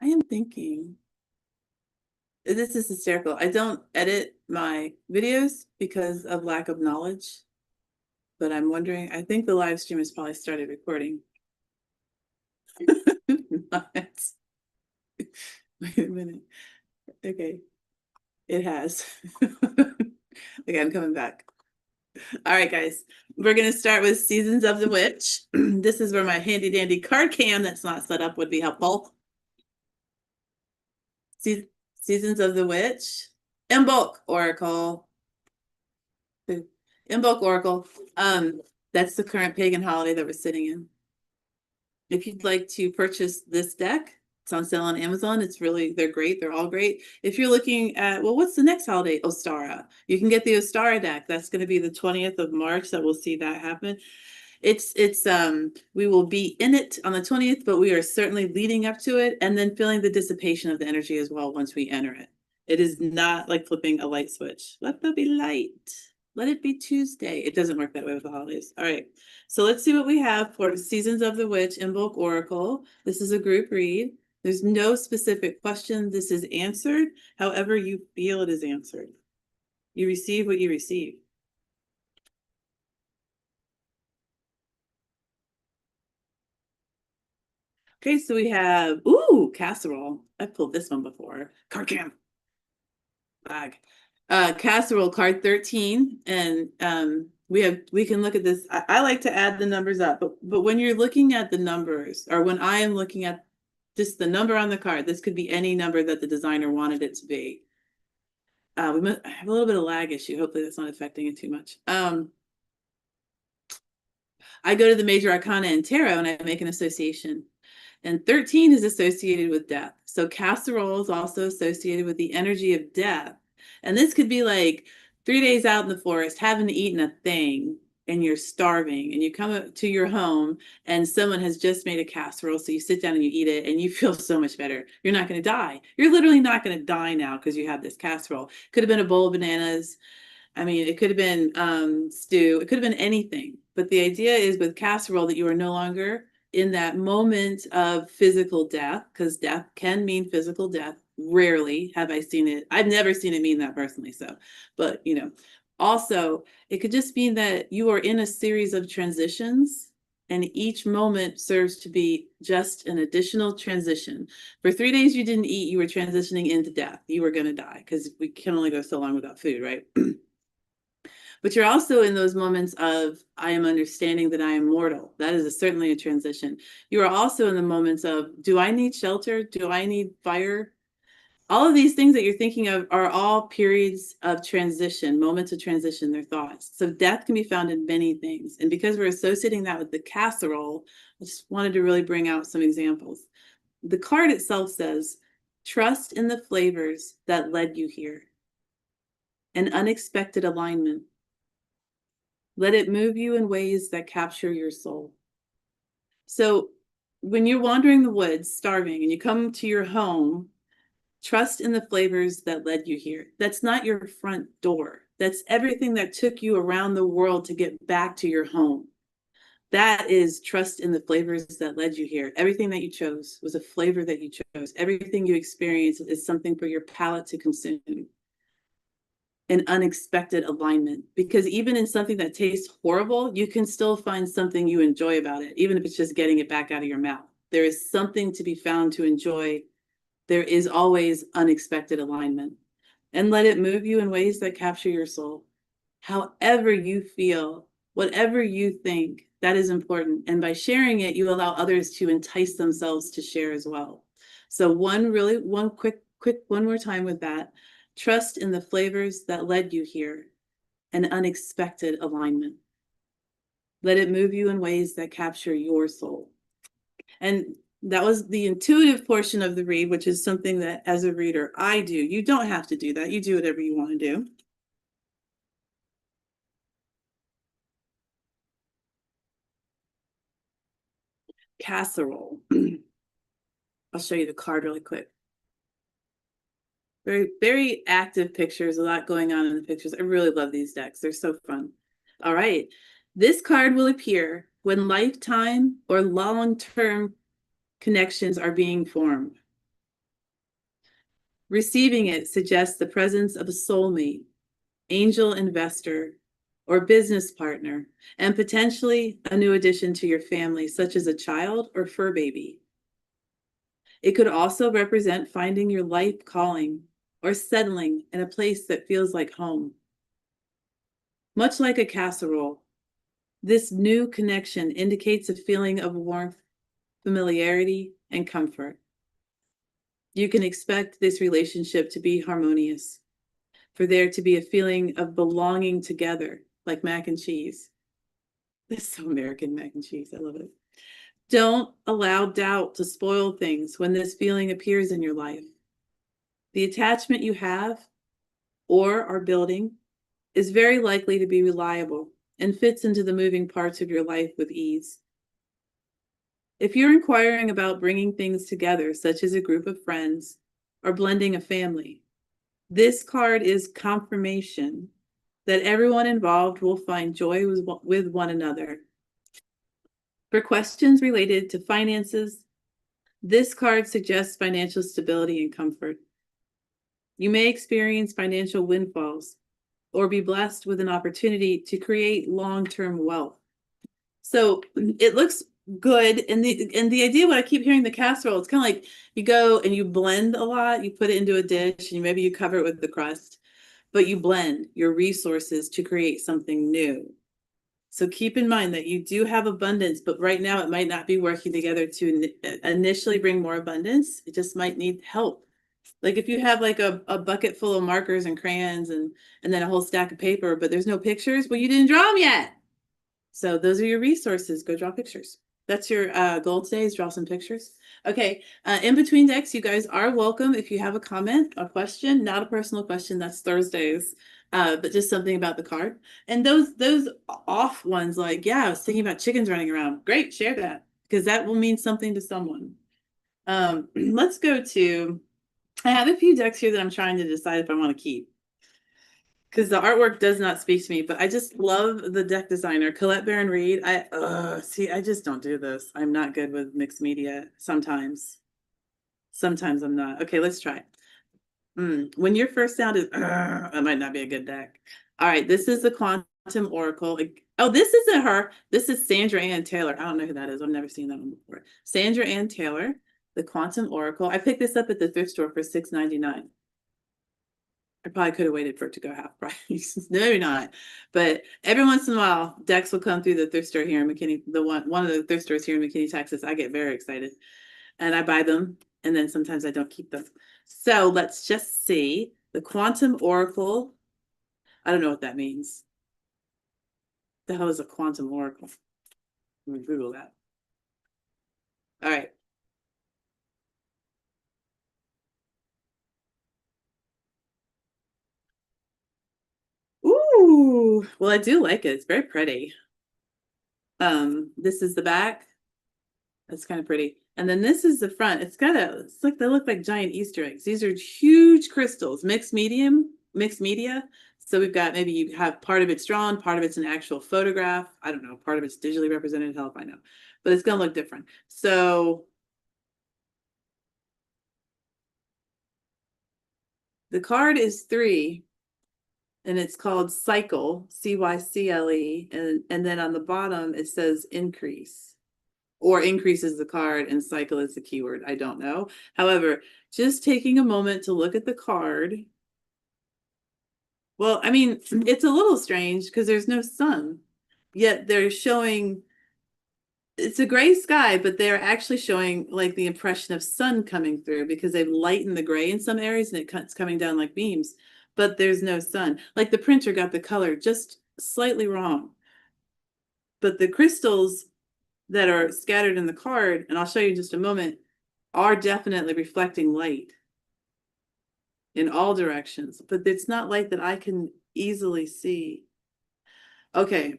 I am thinking, this is hysterical. I don't edit my videos because of lack of knowledge, but I'm wondering, I think the live stream has probably started recording. Wait a minute. Okay, it has. Okay, I'm coming back. All right, guys, we're going to start with Seasons of the Witch. This is where my handy dandy card cam that's not set up would be helpful. Seasons of the Witch, Imbolc Oracle. Imbolc Oracle. That's the current pagan holiday that we're sitting in. If you'd like to purchase this deck, it's on sale on Amazon. They're great. They're all great. If you're looking at, well, what's the next holiday? Ostara. You can get the Ostara deck. That's going to be the 20th of March that we'll see that happen. We will be in it on the 20th, but we are certainly leading up to it and then feeling the dissipation of the energy as well once we enter it. It is not like flipping a light switch. Let there be light. Let it be Tuesday. It doesn't work that way with the holidays. All right. So let's see what we have for Seasons of the Witch, Imbolc Oracle. This is a group read. There's no specific question. This is answered however you feel it is answered. You receive what you receive. Okay, so we have, casserole. I've pulled this one before. Card cam. Bag. Casserole, card 13. And we can look at this. I like to add the numbers up, but when you're looking at the numbers, or when I am looking at just the number on the card, this could be any number that the designer wanted it to be. We have a little bit of lag issue. Hopefully that's not affecting it too much. I go to the major arcana and tarot and I make an association. And 13 is associated with death. So casserole is also associated with the energy of death. And this could be like 3 days out in the forest, haven't eaten a thing, and you're starving, and you come up to your home and someone has just made a casserole. So you sit down and you eat it and you feel so much better. You're not going to die. You're literally not going to die now because you have this casserole. Could have been a bowl of bananas. I mean, it could have been stew. It could have been anything. But the idea is with casserole that you are no longer in that moment of physical death, because death can mean physical death. Rarely have I seen it. I've never seen it mean that personally. So, but also it could just mean that you are in a series of transitions and each moment serves to be just an additional transition. For 3 days you didn't eat, you were transitioning into death. You were going to die because we can only go so long without food, right? But you're also in those moments of, I am understanding that I am mortal. That is certainly a transition. You are also in the moments of, do I need shelter? Do I need fire? All of these things that you're thinking of are all periods of transition, moments of transition, they're thoughts. So death can be found in many things. And because we're associating that with the casserole, I just wanted to really bring out some examples. The card itself says, trust in the flavors that led you here. An unexpected alignment. Let it move you in ways that capture your soul. So when you're wandering the woods, starving, and you come to your home, trust in the flavors that led you here. That's not your front door. That's everything that took you around the world to get back to your home. That is trust in the flavors that led you here. Everything that you chose was a flavor that you chose. Everything you experienced is something for your palate to consume. An unexpected alignment, because even in something that tastes horrible, you can still find something you enjoy about it, even if it's just getting it back out of your mouth. There is something to be found to enjoy. There is always unexpected alignment. And let it move you in ways that capture your soul. However you feel, whatever you think, that is important. And by sharing it, you allow others to entice themselves to share as well. So one quick one more time with that. Trust in the flavors that led you here. An unexpected alignment. Let it move you in ways that capture your soul. And that was the intuitive portion of the read, which is something that as a reader, I do. You don't have to do that. You do whatever you want to do. Casserole. I'll show you the card really quick. Very, very active pictures, a lot going on in the pictures. I really love these decks. They're so fun. All right. This card will appear when lifetime or long-term connections are being formed. Receiving it suggests the presence of a soulmate, angel investor, or business partner, and potentially a new addition to your family, such as a child or fur baby. It could also represent finding your life calling or settling in a place that feels like home. Much like a casserole, this new connection indicates a feeling of warmth, familiarity, and comfort. You can expect this relationship to be harmonious, for there to be a feeling of belonging together, like mac and cheese. This is so American, mac and cheese. I love it. Don't allow doubt to spoil things when this feeling appears in your life. The attachment you have or are building is very likely to be reliable and fits into the moving parts of your life with ease. If you're inquiring about bringing things together, such as a group of friends or blending a family, this card is confirmation that everyone involved will find joy with one another. For questions related to finances, this card suggests financial stability and comfort. You may experience financial windfalls or be blessed with an opportunity to create long-term wealth. So it looks good. And the idea, what I keep hearing the casserole, it's kind of like you go and you blend a lot, you put it into a dish, and maybe you cover it with the crust, but you blend your resources to create something new. So keep in mind that you do have abundance, but right now it might not be working together to initially bring more abundance. It just might need help. Like if you have like a bucket full of markers and crayons and then a whole stack of paper, but there's no pictures, well, you didn't draw them yet. So those are your resources. Go draw pictures. That's your goal today, is draw some pictures. Okay, in between decks, you guys are welcome if you have a comment, a question, not a personal question, that's Thursdays, but just something about the card. And those off ones, like, yeah, I was thinking about chickens running around. Great, share that, because that will mean something to someone. Let's go to, I have a few decks here that I'm trying to decide if I want to keep, because the artwork does not speak to me, but I just love the deck designer, Colette Baron Reed. I just don't do this. I'm not good with mixed media sometimes. Sometimes I'm not. Okay, let's try. When your first sound is, that might not be a good deck. All right, this is the Quantum Oracle. Oh, this isn't her. This is Sandra Ann Taylor. I don't know who that is. I've never seen that one before. Sandra Ann Taylor, the Quantum Oracle. I picked this up at the thrift store for $6.99. I probably could have waited for it to go half price. Maybe not. But every once in a while, decks will come through the thrift store here in McKinney, one of the thrift stores here in McKinney, Texas. I get very excited. And I buy them, and then sometimes I don't keep them. So let's just see. The Quantum Oracle. I don't know what that means. The hell is a Quantum Oracle? Let me Google that. All right. Ooh, well, I do like it. It's very pretty. This is the back. That's kind of pretty. And then this is the front. It's like they look like giant Easter eggs. These are huge crystals, mixed media. So we've got, maybe you have part of it's drawn, part of it's an actual photograph. I don't know, part of it's digitally represented, hell if I know. But it's gonna look different. So the card is 3, and it's called Cycle, Cycle, and then on the bottom it says increase, or increases the card, and cycle is the keyword. I don't know. However, just taking a moment to look at the card. Well, I mean, it's a little strange because there's no sun, yet they're showing, it's a gray sky, but they're actually showing like the impression of sun coming through because they've lightened the gray in some areas and it's coming down like beams, but there's no sun. Like the printer got the color just slightly wrong. But the crystals that are scattered in the card, and I'll show you in just a moment, are definitely reflecting light in all directions, but it's not light that I can easily see. Okay.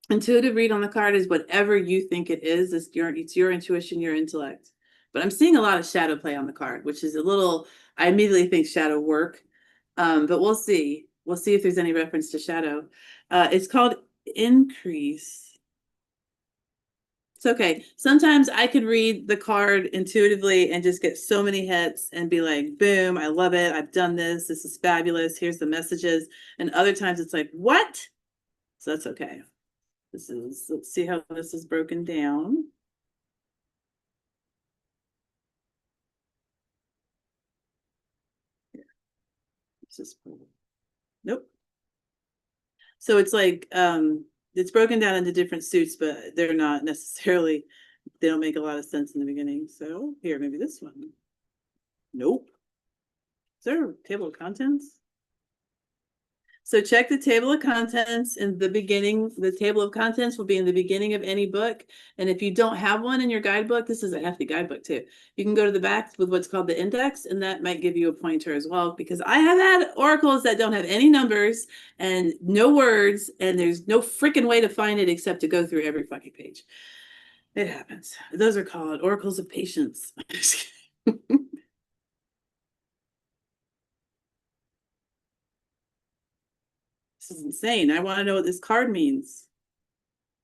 Intuitive read on the card is whatever you think it is. It's your intuition, your intellect. But I'm seeing a lot of shadow play on the card, which is a little, I immediately think shadow work. But we'll see. We'll see if there's any reference to shadow. It's called increase. It's okay. Sometimes I could read the card intuitively and just get so many hits and be like, boom, I love it. I've done this. This is fabulous. Here's the messages. And other times it's like, what? So that's okay. Let's see how this is broken down. Nope. So it's like, it's broken down into different suits, but they're not necessarily, they don't make a lot of sense in the beginning. So here, maybe this one. Nope. Is there a table of contents? So check the table of contents in the beginning. The table of contents will be in the beginning of any book. And if you don't have one in your guidebook, this is a hefty guidebook too. You can go to the back with what's called the index, and that might give you a pointer as well, because I have had oracles that don't have any numbers and no words, and there's no freaking way to find it except to go through every fucking page. It happens. Those are called oracles of patience. This is insane. I want to know what this card means.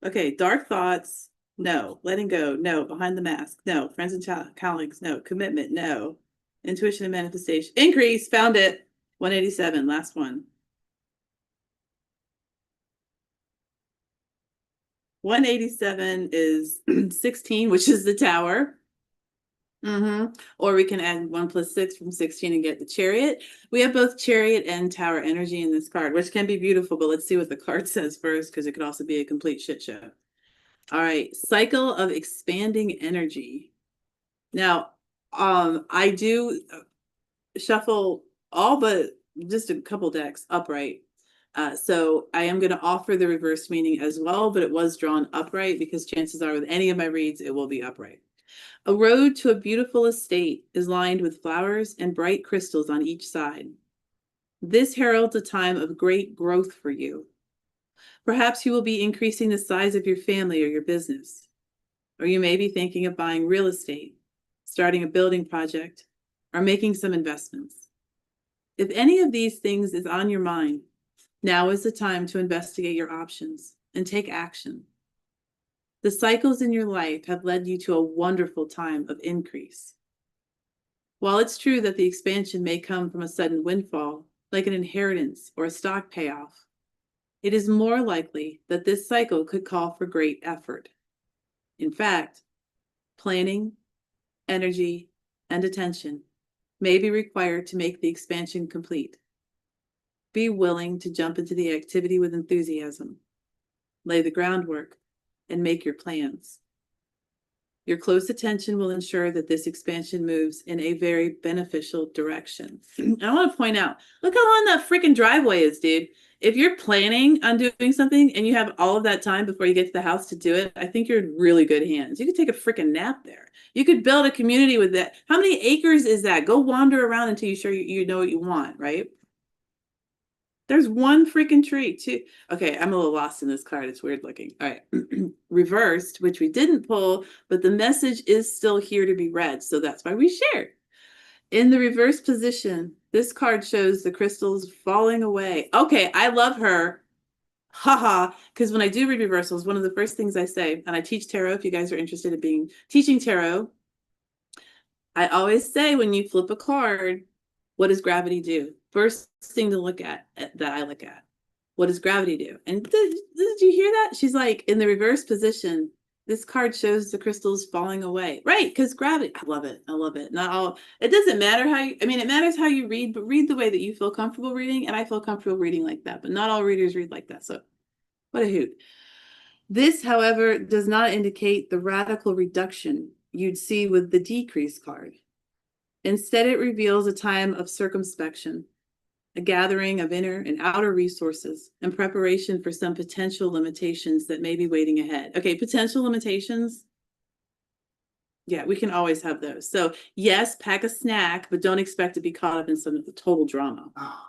Okay, dark thoughts. No. Letting go. No. Behind the mask. No. Friends and colleagues. No. Commitment. No. Intuition and manifestation. Increase. Found it. 187. Last one. 187 is 16, which is the tower. Or we can add 1 + 6 from 16 and get the chariot. We have both chariot and tower energy in this card, which can be beautiful, but let's see what the card says first, because it could also be a complete shit show. All right, cycle of expanding energy. Now, I do shuffle all but just a couple decks upright. So I am going to offer the reverse meaning as well, but it was drawn upright because chances are with any of my reads, it will be upright. A road to a beautiful estate is lined with flowers and bright crystals on each side. This heralds a time of great growth for you. Perhaps you will be increasing the size of your family or your business, or you may be thinking of buying real estate, starting a building project, or making some investments. If any of these things is on your mind, now is the time to investigate your options and take action. The cycles in your life have led you to a wonderful time of increase. While it's true that the expansion may come from a sudden windfall, like an inheritance or a stock payoff, it is more likely that this cycle could call for great effort. In fact, planning, energy, and attention may be required to make the expansion complete. Be willing to jump into the activity with enthusiasm, lay the groundwork, and make your plans. Your close attention will ensure that this expansion moves in a very beneficial direction. I want to point out, look how long that freaking driveway is, dude. If you're planning on doing something and you have all of that time before you get to the house to do it, I think you're in really good hands. You could take a freaking nap there. You could build a community with that. How many acres is that? Go wander around until you're sure you know what you want, right? There's one freaking tree too. Okay, I'm a little lost in this card. It's weird looking. All right. Reversed, which we didn't pull, but the message is still here to be read. So that's why we shared. In the reverse position, this card shows the crystals falling away. Okay, I love her. Haha. Because when I do read reversals, one of the first things I say, and I teach tarot, if you guys are interested in teaching tarot, I always say when you flip a card, what does gravity do? First thing to look at that I look at. What does gravity do? And did you hear that? She's like, in the reverse position, this card shows the crystals falling away. Right, because gravity. I love it. I love it. Not all. It doesn't matter how you, I mean, it matters how you read, but read the way that you feel comfortable reading. And I feel comfortable reading like that, but not all readers read like that. So what a hoot. This, however, does not indicate the radical reduction you'd see with the decrease card. Instead, it reveals a time of circumspection, a gathering of inner and outer resources, and preparation for some potential limitations that may be waiting ahead. Okay, potential limitations. Yeah, we can always have those. So yes, pack a snack, but don't expect to be caught up in some of the total drama. Oh.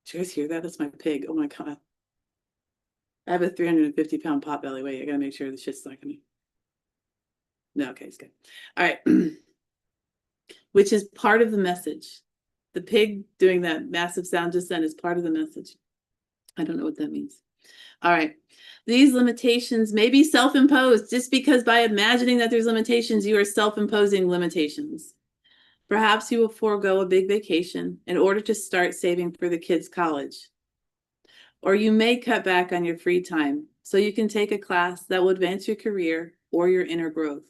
Did you guys hear that? That's my pig. Oh my God. I have a 350-pound pot belly. Wait, I gotta make sure the shit's not gonna. No, okay, it's good. All right. Which is part of the message. The pig doing that massive sound just then is part of the message. I don't know what that means. All right. These limitations may be self-imposed just because by imagining that there's limitations, you are self-imposing limitations. Perhaps you will forego a big vacation in order to start saving for the kids' college. Or you may cut back on your free time so you can take a class that will advance your career or your inner growth.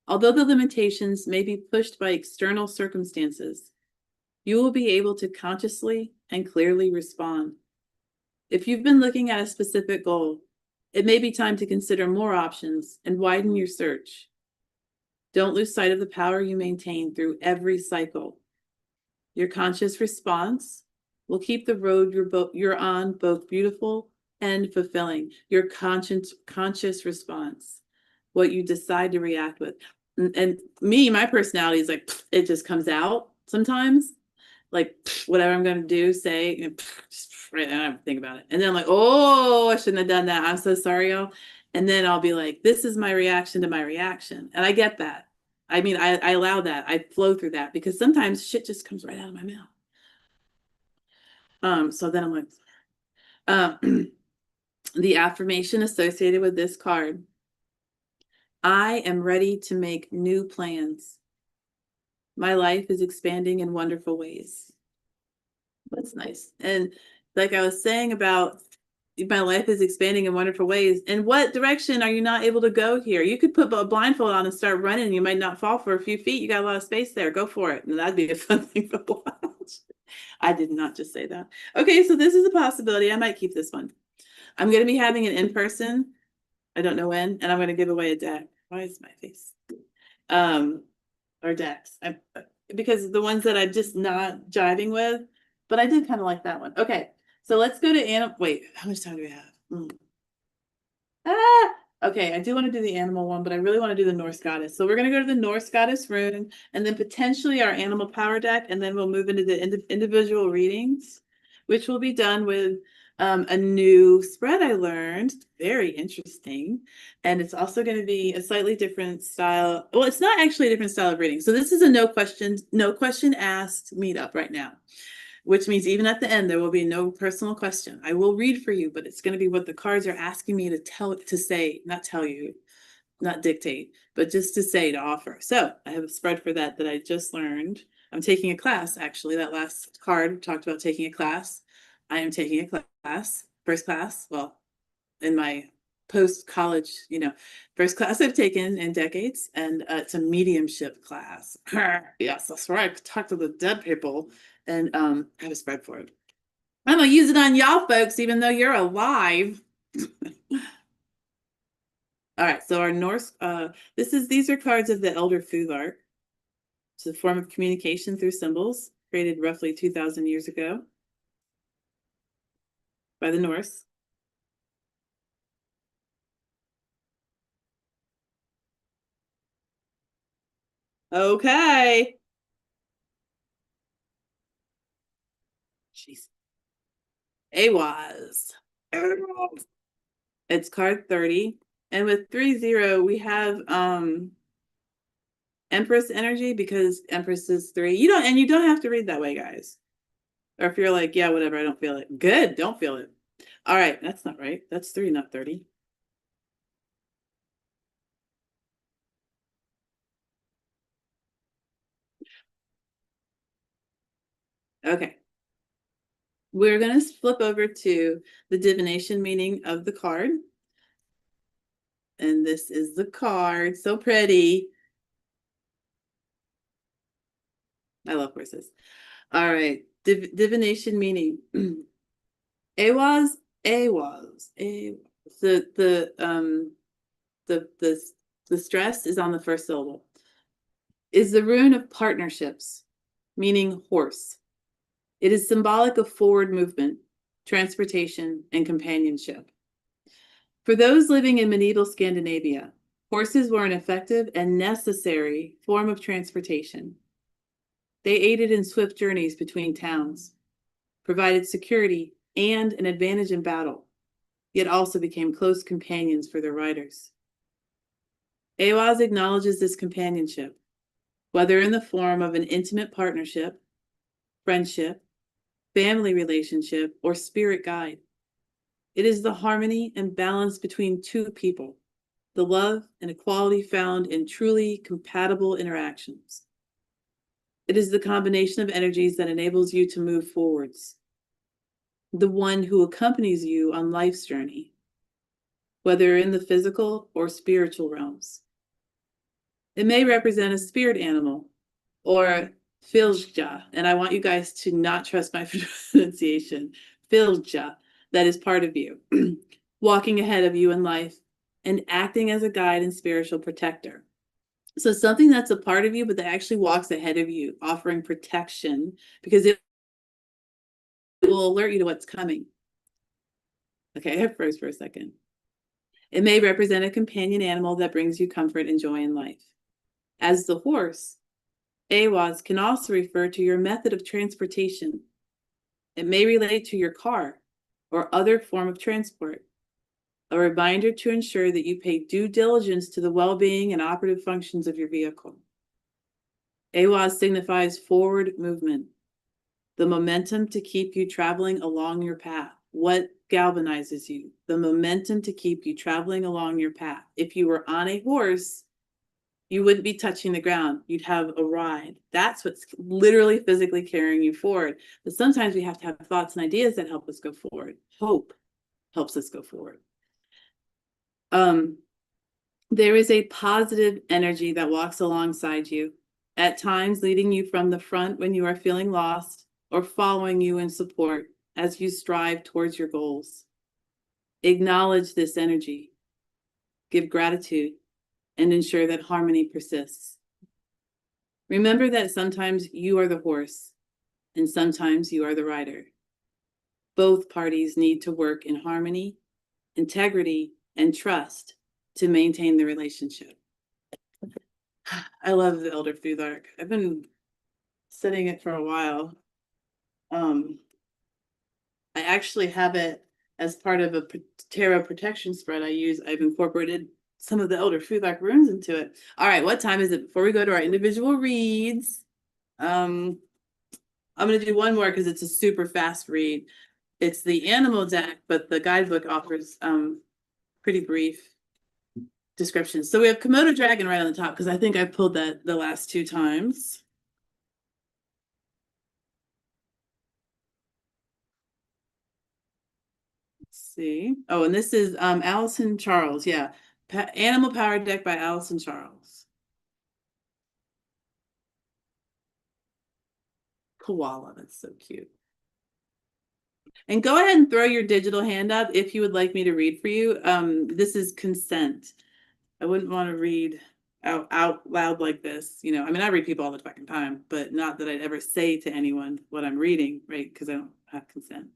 Although the limitations may be pushed by external circumstances, you will be able to consciously and clearly respond. If you've been looking at a specific goal, it may be time to consider more options and widen your search. Don't lose sight of the power you maintain through every cycle. Your conscious response will keep the road you're on both beautiful and fulfilling. Your conscious response, what you decide to react with. And me, my personality is like, it just comes out sometimes. Like, whatever I'm going to do, say, I don't think about it. And then I'm like, oh, I shouldn't have done that. I'm so sorry, y'all. And then I'll be like, this is my reaction to my reaction. And I get that. I mean, I allow that. I flow through that because sometimes shit just comes right out of my mouth. So then I'm like, the affirmation associated with this card. I am ready to make new plans. My life is expanding in wonderful ways. That's nice. And like I was saying about my life is expanding in wonderful ways. In what direction are you not able to go here? You could put a blindfold on and start running. You might not fall for a few feet. You got a lot of space there. Go for it. And that'd be a fun thing to watch. I did not just say that. Okay, so this is a possibility. I might keep this one. I'm going to be having an in-person. I don't know when. And I'm going to give away a deck. Why is my face? Or decks. Because the ones that I'm just not jiving with. But I did kind of like that one. Okay. So let's go to animal. Wait, how much time do we have? Okay, I do want to do the animal one, but I really want to do the Norse goddess. So we're going to go to the Norse goddess rune and then potentially our animal power deck. And then we'll move into the individual readings, which will be done with a new spread I learned. Very interesting. And it's also going to be a slightly different style. Well, it's not actually a different style of reading. So this is a no question asked meetup right now, which means even at the end, there will be no personal question. I will read for you, but it's going to be what the cards are asking me to say, not tell you, not dictate, but just to say, to offer. So I have a spread for that I just learned. I'm taking a class, actually. That last card talked about taking a class. I am taking a class, first class, well, in my post-college, first class I've taken in decades, and it's a mediumship class. Yes, that's right. Talk to the dead people, and I have a spread for it. I'm gonna use it on y'all folks, even though you're alive. All right, so our Norse, these are cards of the Elder Futhark. It's a form of communication through symbols created roughly 2,000 years ago by the Norse. Okay. Jeez. Awaz. It's card 30. And with 3-0, we have Empress energy because Empress is 3. You don't have to read that way, guys. Or if you're like, yeah, whatever, I don't feel it. Good, don't feel it. All right, that's not right. That's 3, not 30. Okay. We're going to flip over to the divination meaning of the card. And this is the card. So pretty. I love horses. All right. Divination meaning. Awaz. The stress is on the first syllable. Is the rune of partnerships, meaning horse. It is symbolic of forward movement, transportation, and companionship. For those living in medieval Scandinavia, horses were an effective and necessary form of transportation. They aided in swift journeys between towns, provided security and an advantage in battle, yet also became close companions for their riders. Awaz acknowledges this companionship, whether in the form of an intimate partnership, friendship, family relationship, or spirit guide. It is the harmony and balance between two people, the love and equality found in truly compatible interactions. It is the combination of energies that enables you to move forwards, the one who accompanies you on life's journey, whether in the physical or spiritual realms. It may represent a spirit animal or filja, and I want you guys to not trust my pronunciation, filja, that is part of you, walking ahead of you in life and acting as a guide and spiritual protector. So something that's a part of you, but that actually walks ahead of you, offering protection, because it will alert you to what's coming. Okay, I froze for a second. It may represent a companion animal that brings you comfort and joy in life. As the horse, Awaz can also refer to your method of transportation. It may relate to your car or other form of transport, a reminder to ensure that you pay due diligence to the well-being and operative functions of your vehicle. Awaz signifies forward movement, the momentum to keep you traveling along your path. What galvanizes you? The momentum to keep you traveling along your path. If you were on a horse, you wouldn't be touching the ground. You'd have a ride. That's what's literally physically carrying you forward. But sometimes we have to have thoughts and ideas that help us go forward. Hope helps us go forward. There is a positive energy that walks alongside you, at times leading you from the front when you are feeling lost, or following you in support as you strive towards your goals. Acknowledge this energy, give gratitude, and ensure that harmony persists. Remember that sometimes you are the horse and sometimes you are the rider. Both parties need to work in harmony, integrity, and trust to maintain the relationship. I love the Elder Futhark. I've been studying it for a while. I actually have it as part of a tarot protection spread I've incorporated some of the Elder Futhark runes into it. All right, what time is it? Before we go to our individual reads, I'm going to do one more because it's a super fast read. It's the animal deck, but the guidebook offers pretty brief descriptions. So we have Komodo dragon right on the top because I think I pulled that the last two times. See. Oh, and this is Allison Charles. Yeah. Animal Power Deck by Allison Charles. Koala. That's so cute. And go ahead and throw your digital hand up if you would like me to read for you. This is consent. I wouldn't want to read out loud like this. You know, I mean, I read people all the fucking time, but not that I'd ever say to anyone what I'm reading, right? Because I don't have consent.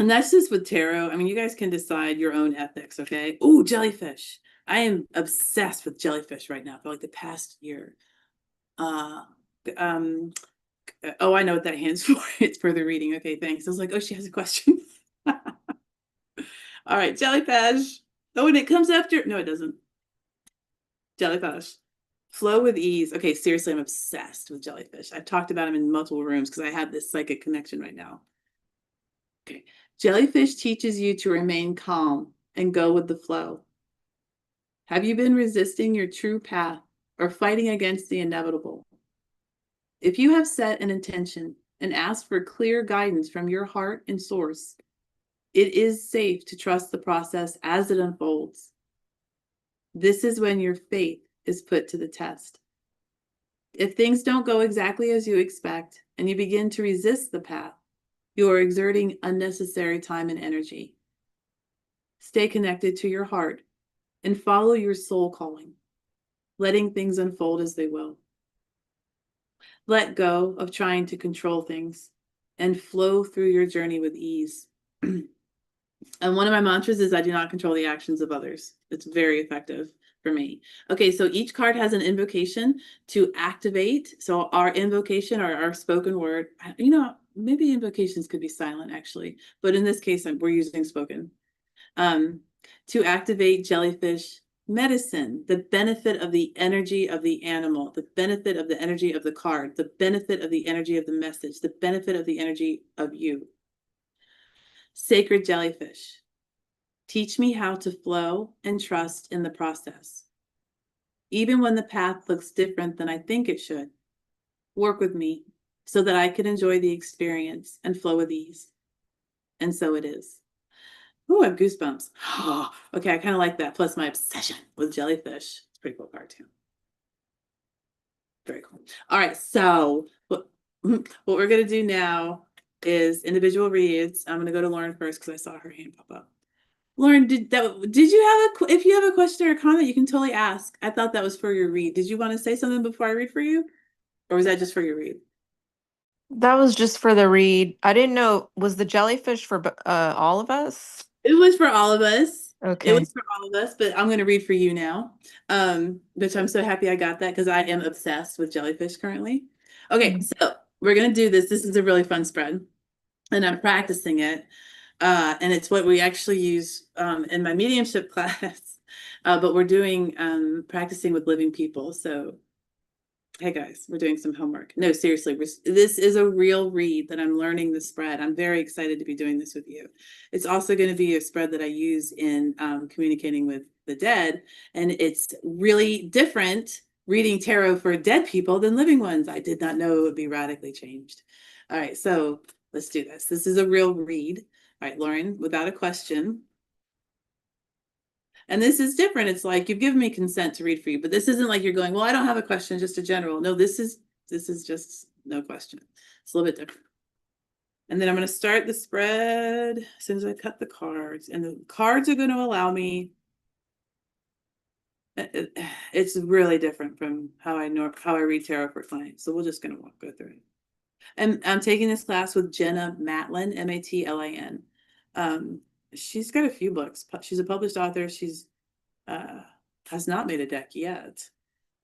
And that's just with tarot. I mean, you guys can decide your own ethics, okay? Oh, jellyfish. I am obsessed with jellyfish right now for like the past year. Oh, I know what that hand's for. It's further reading. Okay, thanks. I was like, oh, she has a question. All right, jellyfish. Oh, and it comes after. No, it doesn't. Jellyfish. Flow with ease. Okay, seriously, I'm obsessed with jellyfish. I've talked about them in multiple rooms because I have this psychic connection right now. Okay. Jellyfish teaches you to remain calm and go with the flow. Have you been resisting your true path or fighting against the inevitable? If you have set an intention and asked for clear guidance from your heart and source, it is safe to trust the process as it unfolds. This is when your faith is put to the test. If things don't go exactly as you expect and you begin to resist the path, you are exerting unnecessary time and energy. Stay connected to your heart and follow your soul calling, letting things unfold as they will. Let go of trying to control things and flow through your journey with ease. And one of my mantras is I do not control the actions of others. It's very effective for me. Okay, so each card has an invocation to activate. So our invocation or our spoken word, you know, maybe invocations could be silent actually, but in this case, we're using spoken. To activate jellyfish medicine, the benefit of the energy of the animal, the benefit of the energy of the card, the benefit of the energy of the message, the benefit of the energy of you. Sacred jellyfish, teach me how to flow and trust in the process. Even when the path looks different than I think it should, work with me so that I can enjoy the experience and flow with ease. And so it is. Oh, I have goosebumps. Okay, I kind of like that. Plus my obsession with jellyfish. It's a pretty cool card too. Very cool. All right, so what we're gonna do now is individual reads. I'm gonna go to Lauren first because I saw her hand pop up. Lauren, did you have if you have a question or a comment, you can totally ask. I thought that was for your read. Did you want to say something before I read for you? Or was that just for your read? That was just for the read. I didn't know, was the jellyfish for all of us? It was for all of us. It Okay. was for all of us, but I'm going to read for you now, which I'm so happy I got that because I am obsessed with jellyfish currently. Okay, Mhm. so we're going to do this. This is a really fun spread, and I'm practicing it. And it's what we actually use in my mediumship class, but we're doing practicing with living people. So hey guys, we're doing some homework. No, seriously, this is a real read that I'm learning the spread. I'm very excited to be doing this with you. It's also going to be a spread that I use in communicating with the dead. And it's really different reading tarot for dead people than living ones. I did not know it would be radically changed. All right, so let's do this. This is a real read. All right, Lauren, without a question, and this is different. It's like you've given me consent to read for you, but this isn't like you're going, well, I don't have a question, just a general. No, this is just no question. It's a little bit different. And then I'm going to start the spread as soon as I cut the cards. And the cards are going to allow me. It's really different from how I read tarot for clients. So we're just going to go through it. And I'm taking this class with Jenna Matlin, Matlin. She's got a few books. She's a published author. She's has not made a deck yet.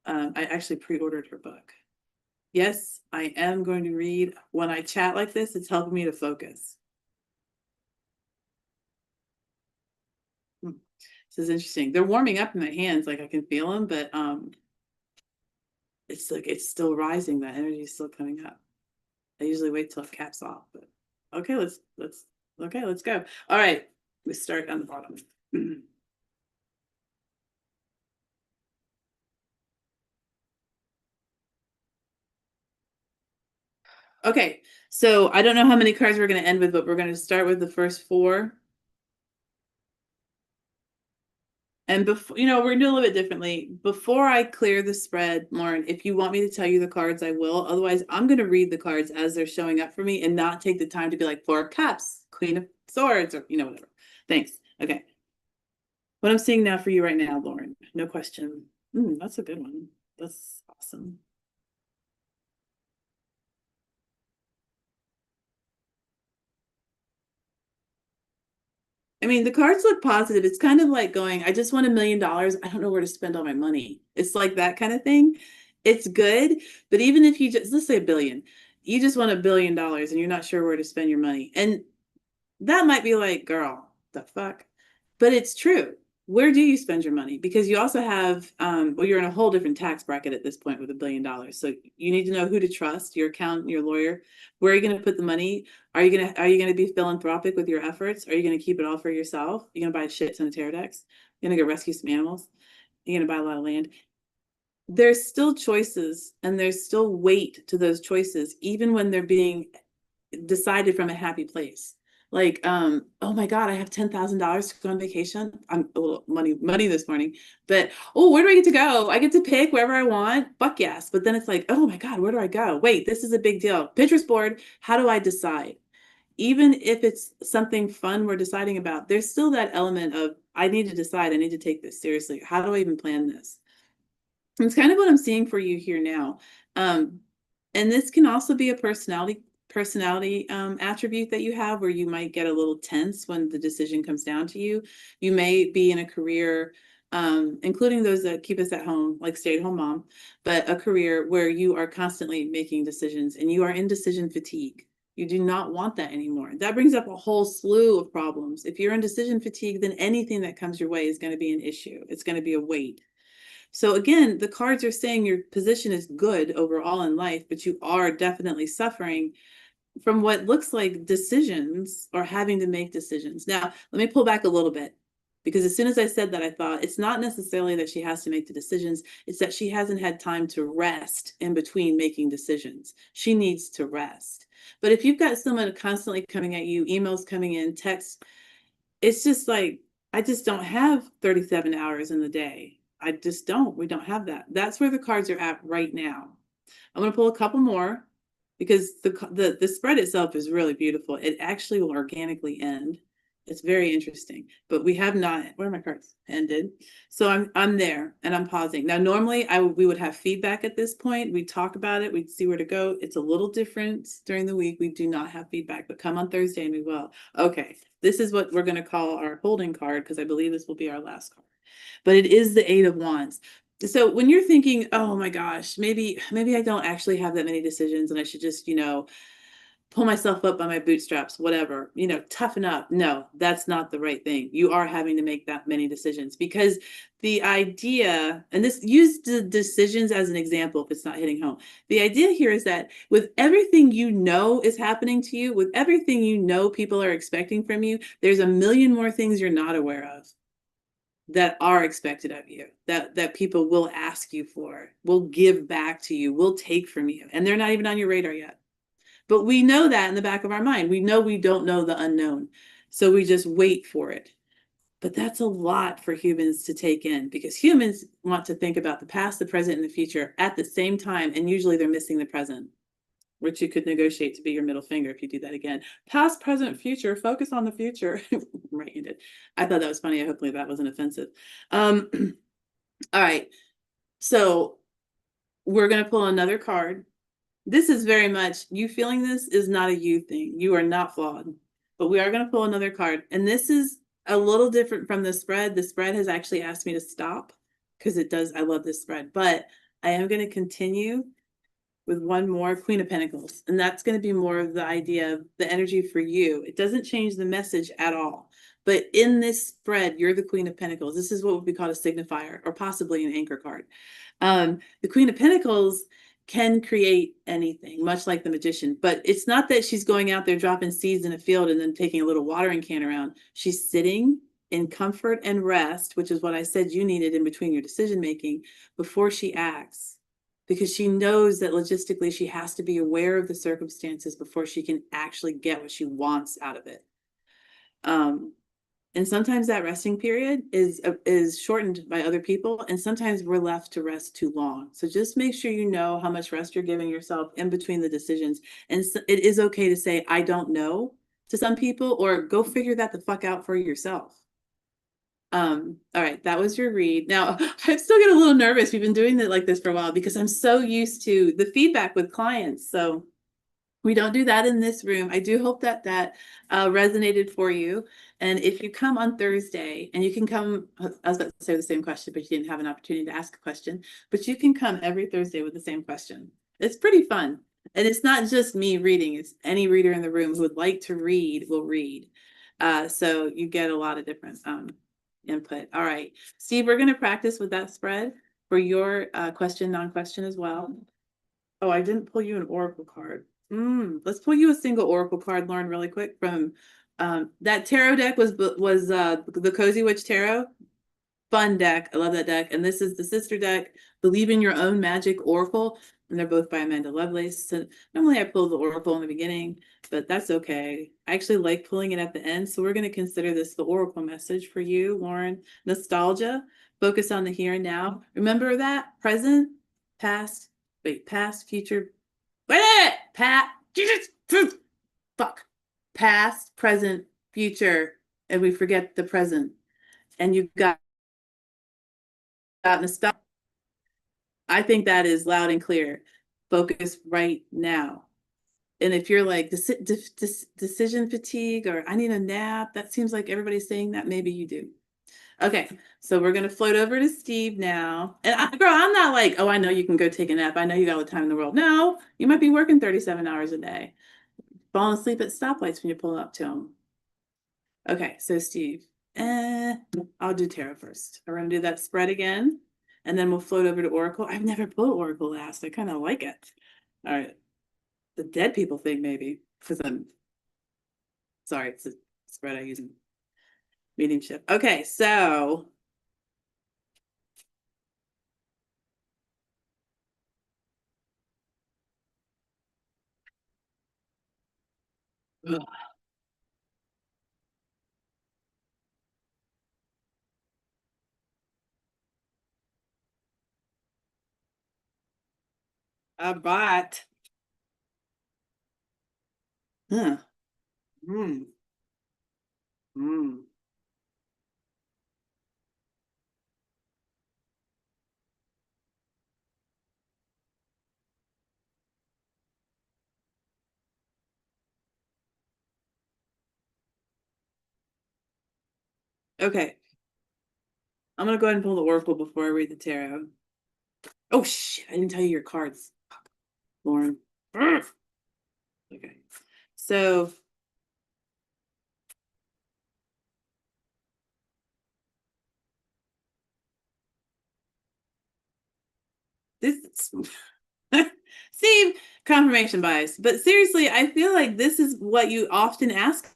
I actually pre-ordered her book. Yes, I am going to read. When I chat like this, it's helping me to focus. This is interesting. They're warming up in my hands, like I can feel them, but it's like it's still rising. That energy is still coming up. I usually wait till it caps off, but okay, let's go. All right, we start on the bottom. Okay, so I don't know how many cards we're going to end with, but we're going to start with the first four. And before, we're gonna do a little bit differently. Before I clear the spread, Lauren, if you want me to tell you the cards, I will. Otherwise, I'm gonna read the cards as they're showing up for me and not take the time to be like Four of Cups, Queen of Swords, or whatever. Thanks. Okay. What I'm seeing now for you right now, Lauren, no question. That's a good one. That's awesome. I mean, the cards look positive. It's kind of like going, I just won $1 million. I don't know where to spend all my money. It's like that kind of thing. It's good. But even if you just, let's say a billion, you just won $1 billion and you're not sure where to spend your money. And that might be like, girl, the fuck? But it's true. Where do you spend your money? Because you also have, well, you're in a whole different tax bracket at this point with $1 billion. So you need to know who to trust, your accountant, your lawyer. Where are you going to put the money? Are you gonna be philanthropic with your efforts? Are you gonna keep it all for yourself? You're gonna buy a shit ton of tarot decks? You're gonna go rescue some animals? You're gonna buy a lot of land? There's still choices and there's still weight to those choices, even when they're being decided from a happy place. Like, oh my God, I have $10,000 to go on vacation. I'm a little money this morning, but oh, where do I get to go? I get to pick wherever I want. Fuck yes. But then it's like, oh my God, where do I go? Wait, this is a big deal. Pinterest board. How do I decide? Even if it's something fun we're deciding about, there's still that element of, I need to decide, I need to take this seriously. How do I even plan this? It's kind of what I'm seeing for you here now. And this can also be a personality attribute that you have where you might get a little tense when the decision comes down to you. You may be in a career, including those that keep us at home, like stay-at-home mom, but a career where you are constantly making decisions and you are in decision fatigue. You do not want that anymore. That brings up a whole slew of problems. If you're in decision fatigue, then anything that comes your way is going to be an issue. It's going to be a weight. So again, the cards are saying your position is good overall in life, but you are definitely suffering from what looks like decisions or having to make decisions. Now, let me pull back a little bit, because as soon as I said that, I thought it's not necessarily that she has to make the decisions, it's that she hasn't had time to rest in between making decisions. She needs to rest. But if you've got someone constantly coming at you, emails coming in, texts, it's just like, I just don't have 37 hours in the day. I just don't. We don't have that. That's where the cards are at right now. I'm going to pull a couple more, because the spread itself is really beautiful. It actually will organically end. It's very interesting, but we have not. Where are my cards? Ended. So I'm there and I'm pausing. Now, normally we would have feedback at this point. We'd talk about it. We'd see where to go. It's a little different during the week. We do not have feedback, but come on Thursday and we will. Okay, this is what we're going to call our holding card, because I believe this will be our last card. But it is the Eight of Wands. So when you're thinking, oh my gosh, maybe I don't actually have that many decisions and I should just, pull myself up by my bootstraps, whatever, toughen up. No, that's not the right thing. You are having to make that many decisions, because the idea, and this, use the decisions as an example if it's not hitting home. The idea here is that with everything is happening to you, with everything people are expecting from you, there's a million more things you're not aware of that are expected of you, that people will ask you for, will give back to you, will take from you, and they're not even on your radar yet. But we know that in the back of our mind. We know we don't know the unknown, so we just wait for it. But that's a lot for humans to take in, because humans want to think about the past, the present, and the future at the same time, and usually they're missing the present, which you could negotiate to be your middle finger if you do that again. Past, present, future, focus on the future. Right-handed. I thought that was funny. Hopefully that wasn't offensive. All right. So we're going to pull another card. This is very much, you feeling this is not a you thing. You are not flawed. But we are going to pull another card. And this is a little different from the spread. The spread has actually asked me to stop, because it does. I love this spread. But I am going to continue with one more, Queen of Pentacles. And that's going to be more of the idea of the energy for you. It doesn't change the message at all. But in this spread, you're the Queen of Pentacles. This is what would be called a signifier, or possibly an anchor card. The Queen of Pentacles can create anything, much like the Magician. But it's not that she's going out there dropping seeds in a field and then taking a little watering can around. She's sitting in comfort and rest, which is what I said you needed in between your decision making, before she acts, because she knows that logistically she has to be aware of the circumstances before she can actually get what she wants out of it. And sometimes that resting period is shortened by other people, and sometimes we're left to rest too long. So just make sure you know how much rest you're giving yourself in between the decisions. And so it is okay to say, I don't know, to some people, or go figure that the fuck out for yourself. All right, that was your read. Now, I still get a little nervous. We've been doing it like this for a while, because I'm so used to the feedback with clients. So we don't do that in this room. I do hope that resonated for you. And if you come on Thursday, and you can come, I was about to say the same question, but you didn't have an opportunity to ask a question, but you can come every Thursday with the same question. It's pretty fun. And it's not just me reading, it's any reader in the room who would like to read will read. So you get a lot of different input. All right, Steve, we're going to practice with that spread for your question, non-question as well. Oh, I didn't pull you an oracle card. Let's pull you a single oracle card, Lauren, really quick. From that tarot deck was the Cozy Witch Tarot. Fun deck. I love that deck. And this is the sister deck, Believe in Your Own Magic Oracle. And they're both by Amanda Lovelace. So normally I pull the oracle in the beginning, but that's okay. I actually like pulling it at the end. So we're going to consider this the oracle message for you, Lauren. Nostalgia. Focus on the here and now. Remember that present, past, future. Past, present, future, and we forget the present. And you've got nostalgia. I think that is loud and clear. Focus right now. And if you're like decision fatigue, or I need a nap, that seems like everybody's saying that, maybe you do. Okay, so we're going to float over to Steve now. And girl, I'm not like, oh, I know you can go take a nap. I know you got all the time in the world. No, you might be working 37 hours a day. Falling asleep at stoplights when you pull up to them. Okay, so Steve, I'll do tarot first. We're going to do that spread again, and then we'll float over to Oracle. I've never pulled Oracle last. I kind of like it. All right. The dead people thing, maybe. because I'm sorry, it's a spread I use in mediumship. Okay, so ugh, a bot. Huh. Mm. Mm. Okay, I'm gonna go ahead and pull the oracle before I read the tarot. Oh shit! I didn't tell you your cards, Lauren. Ugh. Okay, so this see confirmation bias, but seriously, I feel like this is what you often ask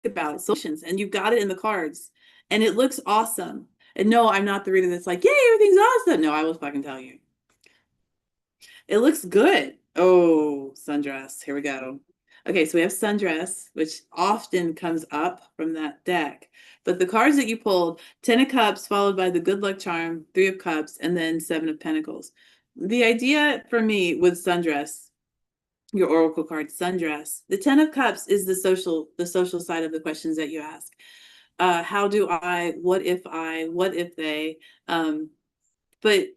about solutions, and you got it in the cards, and it looks awesome. And no, I'm not the reader that's like, yay, everything's awesome. No, I will fucking tell you. It looks good. Oh, sundress. Here we go. Okay, so we have sundress, which often comes up from that deck. But the cards that you pulled, 10 of Cups, followed by the Good Luck Charm, 3 of Cups, and then 7 of Pentacles. The idea for me with sundress, your oracle card, sundress, the 10 of Cups is the social side of the questions that you ask. How do I, what if they, but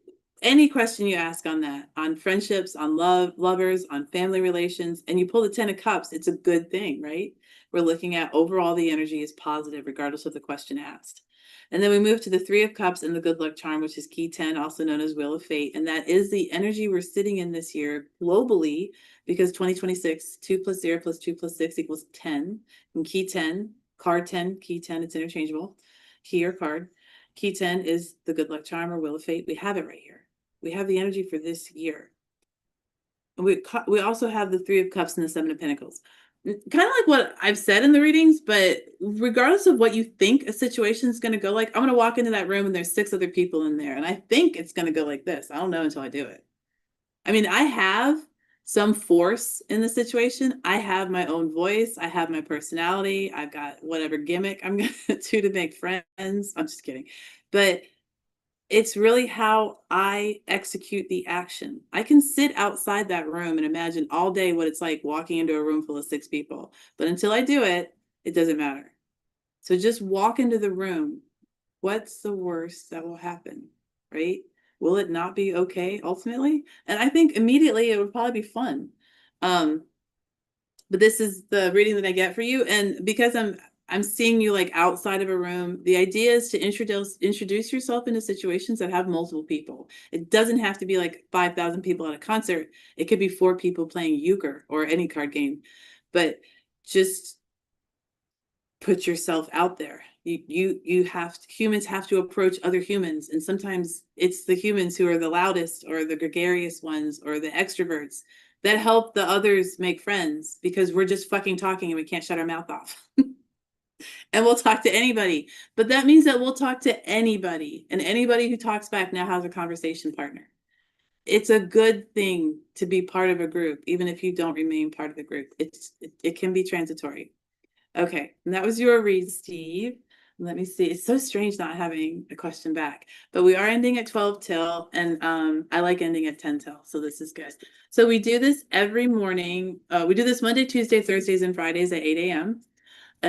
any question you ask on that, on friendships, on lovers, on family relations, and you pull the 10 of Cups, it's a good thing, right? We're looking at overall the energy is positive, regardless of the question asked. And then we move to the 3 of Cups and the Good Luck Charm, which is key 10, also known as Wheel of Fate. And that is the energy we're sitting in this year globally, because 2026, 2 plus 0 plus 2 plus 6 equals 10. And key 10, card 10, key 10, it's interchangeable, key or card. Key 10 is the Good Luck Charm or Wheel of Fate. We have it right here. We have the energy for this year. We also have the 3 of Cups and the 7 of Pentacles. Kind of like what I've said in the readings, but regardless of what you think a situation is going to go like, I'm going to walk into that room and there's 6 other people in there, and I think it's going to go like this. I don't know until I do it. I mean, I have some force in the situation. I have my own voice. I have my personality. I've got whatever gimmick I'm going to do to make friends. I'm just kidding. But it's really how I execute the action. I can sit outside that room and imagine all day what it's like walking into a room full of 6 people. But until I do it, it doesn't matter. So just walk into the room. What's the worst that will happen? Right? Will it not be okay ultimately? And I think immediately it would probably be fun. Um, but this is the reading that I get for you. And because I'm seeing you like outside of a room, the idea is to introduce yourself into situations that have multiple people. It doesn't have to be like 5,000 people at a concert. It could be 4 people playing euchre or any card game. But just put yourself out there. Humans have to approach other humans, and sometimes it's the humans who are the loudest or the gregarious ones or the extroverts that help the others make friends, because we're just fucking talking and we can't shut our mouth off. And we'll talk to anybody, but that means that we'll talk to anybody, and anybody who talks back now has a conversation partner. It's a good thing to be part of a group, even if you don't remain part of the group. It can be transitory. Okay, and that was your read, Steve. Let me see. It's so strange not having a question back, but we are ending at 12 till, and I like ending at 10 till, so this is good. So we do this every morning. We do this Monday, Tuesday, Thursdays, and Fridays at 8 a.m.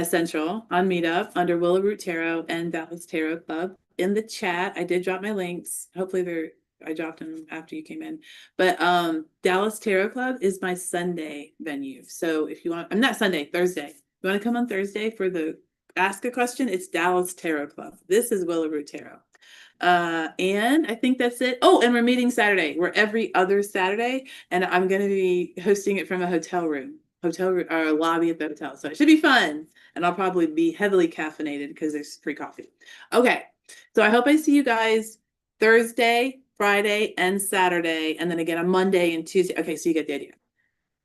Central on Meetup under Willow Root Tarot and Dallas Tarot Club. In the chat, I did drop my links. Hopefully I dropped them after you came in. But Dallas Tarot Club is my Sunday venue. So if you want, I'm not Sunday, Thursday. You want to come on Thursday for the ask a question? It's Dallas Tarot Club. This is Willow Root Tarot. And I think that's it. Oh, and we're meeting Saturday. We're every other Saturday, and I'm going to be hosting it from a hotel room or a lobby at the hotel. So it should be fun. And I'll probably be heavily caffeinated because there's free coffee. Okay. So I hope I see you guys Thursday, Friday, and Saturday, and then again on Monday and Tuesday. Okay, so you get the idea.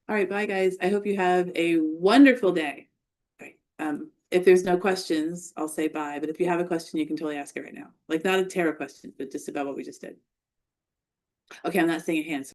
All right, bye guys. I hope you have a wonderful day. All right. If there's no questions, I'll say bye. But if you have a question, you can totally ask it right now. Like not a tarot question, but just about what we just did. Okay, I'm not seeing a hand.